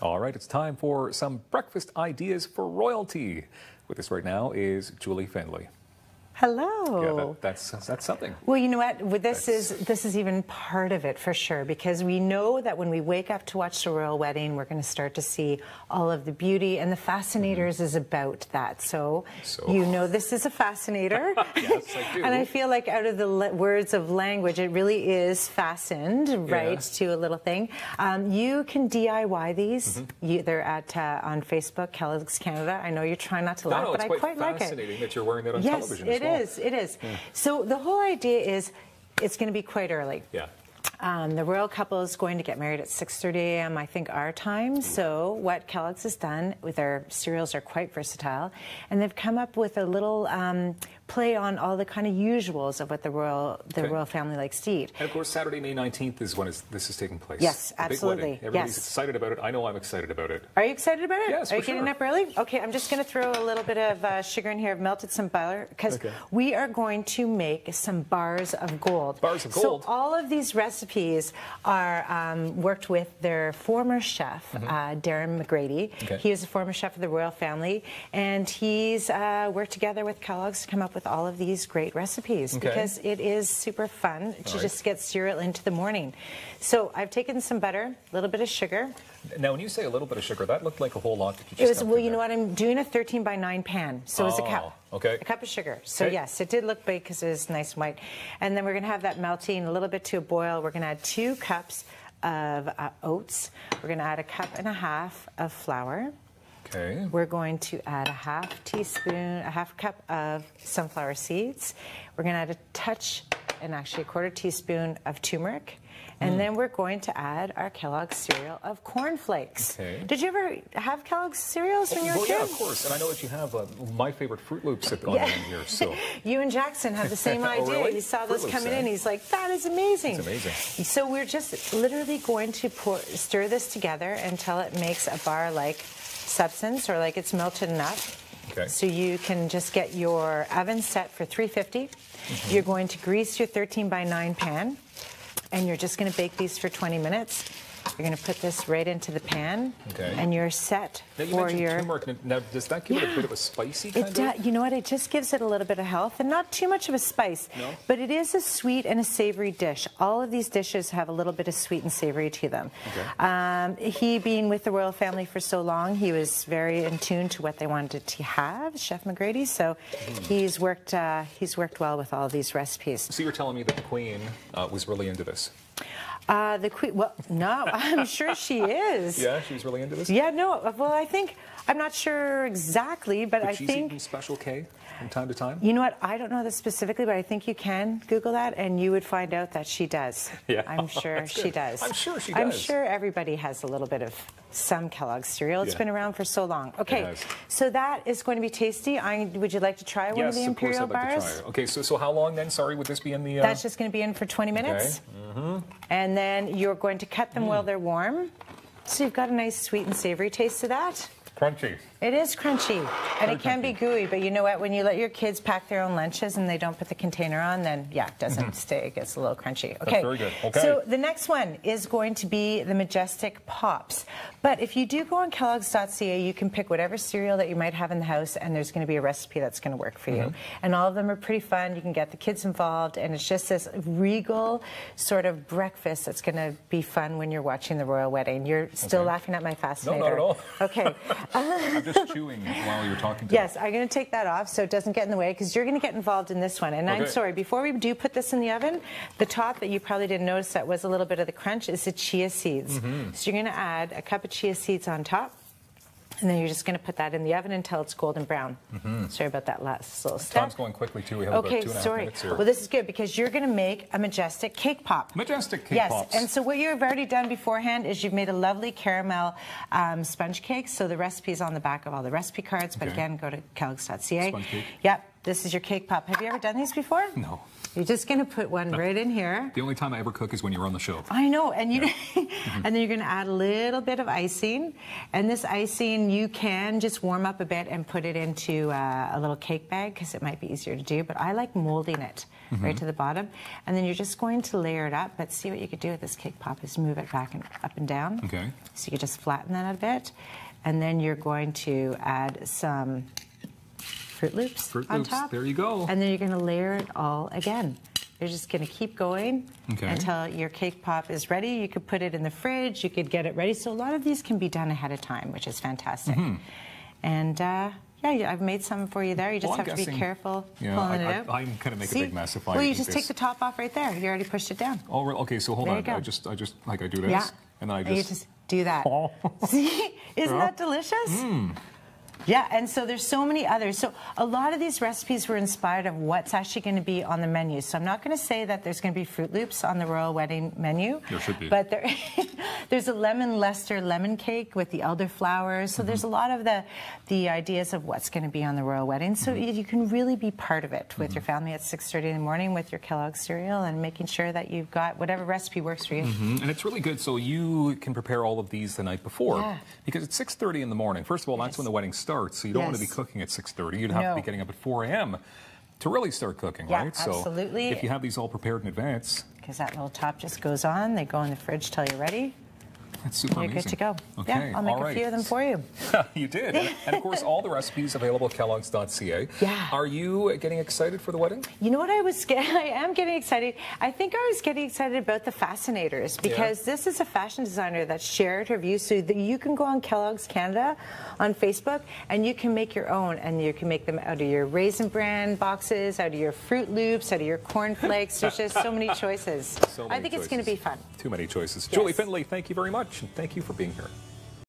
All right, it's time for some breakfast ideas for royalty. With us right now is Julie Findlay. Hello. Yeah, that's something. Well, you know what? This is even part of it for sure, because we know that when we wake up to watch the royal wedding, we're going to start to see all of the beauty, and the Fascinators is about that. So you know this is a fascinator. Yes, I do. And I feel like out of the words of language, it really is fastened, right, to a little thing. You can DIY these. They're at on Facebook, Kellogg Canada. I know you're trying not to laugh, but I quite like it. It's fascinating that you're wearing that on television as well. It is. Yeah. So the whole idea is it's going to be quite early. Yeah. The royal couple is going to get married at 6:30 a.m. I think our time. So what Kellogg's has done with their cereals are quite versatile, and they've come up with a little play on all the kind of usuals of what the royal family likes to eat. And of course, Saturday, May 19th is when this is taking place. Yes, absolutely. Everybody's excited about it. I know I'm excited about it. Are you excited about it? Yes, Are you getting up early? Okay, I'm just going to throw a little bit of sugar in here. I've melted some butter because we are going to make some bars of gold. Bars of gold. So all of these recipes are worked with their former chef, Darren McGrady. He is a former chef of the royal family, and he's worked together with Kellogg's to come up with all of these great recipes because it is super fun to just get cereal into the morning. So I've taken some butter, a little bit of sugar. Now, when you say a little bit of sugar, that looked like a whole lot that you just It was, well, you know what, I'm doing a 13×9 pan, so it's a cup. Okay. A cup of sugar. So yes, it did look big because it was nice and white. And then we're going to have that melting a little bit to a boil. We're going to add 2 cups of oats. We're going to add 1.5 cups of flour. Okay. We're going to add a half cup of sunflower seeds. We're going to add a touch, and actually a 1/4 teaspoon of turmeric. And then we're going to add our Kellogg's cereal of corn flakes. Okay. Did you ever have Kellogg's cereals when you were a kid? Yeah, of course. And I know that you have my favorite Fruit Loops on in here. So you and Jackson have the same idea. Really? He saw those coming in. He's like, that is amazing. It's amazing. So we're just literally going to stir this together until it makes a bar-like substance, or like it's melted enough. Okay. So you can just get your oven set for 350. You're going to grease your 13×9 pan, and you're just going to bake these for 20 minutes. You're going to put this right into the pan, and you're set for your... Turmeric. Now, does that give it a bit of a spicy kind of? You know what? It just gives it a little bit of health, and not too much of a spice. No? But it is a sweet and a savory dish. All of these dishes have a little bit of sweet and savory to them. Okay. He, being with the royal family for so long, he was very in tune to what they wanted to have, Chef McGrady. So he's worked well with all of these recipes. So you were telling me that the Queen was really into this. The Queen, well, no, I'm sure she is. Yeah, she's really into this? Yeah, no, well, I'm not sure exactly, but I she's think... eating Special K from time to time? You know what, I don't know this specifically, but I think you can Google that, and you would find out that she does. Yeah. I'm sure she does. I'm sure she does. I'm sure everybody has a little bit of some Kellogg's cereal. It's been around for so long. Okay, so that is going to be tasty. Would you like to try one of the Imperial bars? Yes, of course I'd like to try it. Okay, so how long then, sorry, would this be in the... That's just going to be in for 20 minutes. Okay. And then you're going to cut them while they're warm. So you've got a nice sweet and savory taste to that. Crunchy. It is crunchy, and it can be gooey, but you know what? When you let your kids pack their own lunches and they don't put the container on, then, yeah, it doesn't stay. It gets a little crunchy. Okay. That's very good. Okay. So the next one is going to be the Majestic Pops. But if you do go on Kellogg's.ca, you can pick whatever cereal that you might have in the house, and there's going to be a recipe that's going to work for you. And all of them are pretty fun. You can get the kids involved, and it's just this regal sort of breakfast that's going to be fun when you're watching the royal wedding. You're still laughing at my fascinator. No, not at all. Okay. I'm just chewing while you're talking to me. Yes, I'm going to take that off so it doesn't get in the way, because you're going to get involved in this one. And I'm sorry, before we do put this in the oven, the top that you probably didn't notice that was a little bit of the crunch is the chia seeds. So you're going to add a cup of chia seeds on top, and then you're just going to put that in the oven until it's golden brown. Sorry about that last little step. Time's going quickly, too. We have about 2.5 minutes here. Well, this is good because you're going to make a Majestic Cake Pop. Majestic Cake Pops. Yes, and so what you've already done beforehand is you've made a lovely caramel sponge cake. So the recipe is on the back of all the recipe cards, but again, go to Kellogg's.ca. Sponge cake. Yep. This is your cake pop. Have you ever done these before? No. You're just going to put one right in here. The only time I ever cook is when you're on the show. I know, and and then you're going to add a little bit of icing, and this icing you can just warm up a bit and put it into a little cake bag because it might be easier to do, but I like molding it right to the bottom, and then you're just going to layer it up, but see what you could do with this cake pop is move it back and up and down. Okay. So you could just flatten that a bit, and then you're going to add some Fruit Loops on top. There you go. And then you're going to layer it all again. You're just going to keep going until your cake pop is ready. You could put it in the fridge. You could get it ready. So a lot of these can be done ahead of time, which is fantastic. And yeah, I've made some for you there. You just have to be careful pulling it out. I'm going to make a big mess if I Well, you just take the top off right there. You already pushed it down. Oh, okay. So hold on. I just like I do this, and then you just do that. See, isn't that delicious? Yeah, and so there's so many others. So a lot of these recipes were inspired of what's actually going to be on the menu. So I'm not going to say that there's going to be Fruit Loops on the Royal Wedding menu. There should be. But there's a lemon Leicester lemon cake with the elderflowers. So there's a lot of the ideas of what's going to be on the Royal Wedding. So you can really be part of it with your family at 6:30 in the morning with your Kellogg cereal and making sure that you've got whatever recipe works for you. And it's really good. So you can prepare all of these the night before. Because it's 6:30 in the morning. First of all, that's when the wedding starts. So you don't want to be cooking at 6:30. You'd have to be getting up at 4 a.m. to really start cooking, right? Absolutely. So if you have these all prepared in advance. Because that little top just goes on. They go in the fridge till you're ready. That's super amazing. You're good to go. Okay, yeah, I'll make a few of them for you. You did. And of course, all the recipes available at kellogg's.ca. Yeah. Are you getting excited for the wedding? You know what I am getting excited. I think I was getting excited about the Fascinators because this is a fashion designer that shared her views so that you can go on Kellogg's Canada on Facebook and you can make your own, and you can make them out of your Raisin Bran boxes, out of your Fruit Loops, out of your Corn Flakes. There's just so many choices. I think it's going to be fun. Too many choices. Julie Findlay, thank you very much, and thank you for being here.